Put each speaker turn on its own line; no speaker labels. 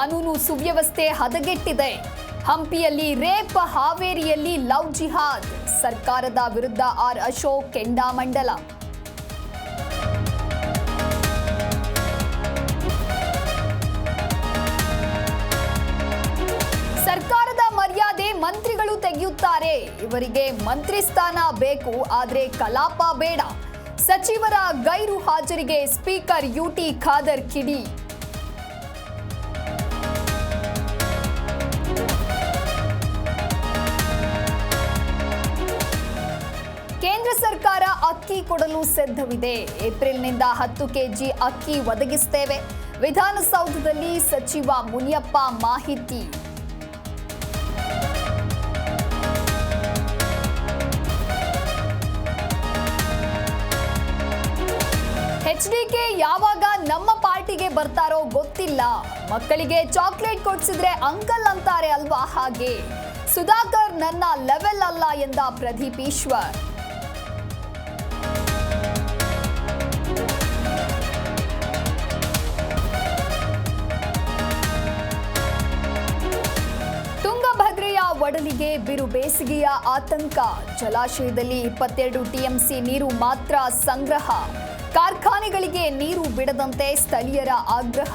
ಕಾನೂನು ಸುವ್ಯವಸ್ಥೆ ಹದಗೆಟ್ಟಿದೆ. ಹಂಪಿಯಲ್ಲಿ ರೇಪ್, ಹಾವೇರಿಯಲ್ಲಿ ಲವ್ ಜಿಹಾದ್. ಸರ್ಕಾರದ ವಿರುದ್ಧ ಆರ್ ಅಶೋಕ್ ಕೆಂಡಾಮಂಡಲ. ಸರ್ಕಾರದ ಮರ್ಯಾದೆ ಮಂತ್ರಿಗಳು ತೆಗೆಯುತ್ತಾರೆ. ಇವರಿಗೆ ಮಂತ್ರಿ ಸ್ಥಾನ ಬೇಕು, ಆದ್ರೆ ಕಲಾಪ ಬೇಡ. ಸಚಿವರ ಗೈರು ಹಾಜರಿಗೆ ಸ್ಪೀಕರ್ ಯುಟಿ ಖಾದರ್ ಕಿಡಿ. ಕೇಂದ್ರ ಸರ್ಕಾರ ಅಕ್ಕಿ ಕೊಡಲು ಸಿದ್ಧವಿದೆ. ಏಪ್ರಿಲ್ನಿಂದ 10 ಕೆಜಿ ಅಕ್ಕಿ ಒದಗಿಸುತ್ತೇವೆ. ವಿಧಾನಸೌಧದಲ್ಲಿ ಸಚಿವ ಮುನಿಯಪ್ಪ ಮಾಹಿತಿ. ಎಚ್ಡಿಕೆ ಯಾವಾಗ ನಮ್ಮ ಪಾರ್ಟಿಗೆ ಬರ್ತಾರೋ ಗೊತ್ತಿಲ್ಲ. ಮಕ್ಕಳಿಗೆ ಚಾಕ್ಲೇಟ್ ಕೊಡ್ಸಿದ್ರೆ ಅಂಕಲ್ ಅಂತಾರೆ ಅಲ್ವಾ, ಹಾಗೆ ಸುಧಾಕರ್ ನನ್ನ ಲೆವೆಲ್ ಅಲ್ಲ ಎಂದ ಪ್ರದೀಪ್ ಈಶ್ವರ್. ತುಂಗಭದ್ರೆಯ ಒಡಲಿಗೆ ಬಿರು ಬೇಸಿಗೆಯ ಆತಂಕ. ಜಲಾಶಯದಲ್ಲಿ 22 ಟಿಎಂಸಿ ನೀರು ಮಾತ್ರ ಸಂಗ್ರಹ. ಕಾರ್ಖಾನೆಗಳಿಗೆ ನೀರು ಬಿಡದಂತೆ ಸ್ಥಳೀಯರ ಆಗ್ರಹ.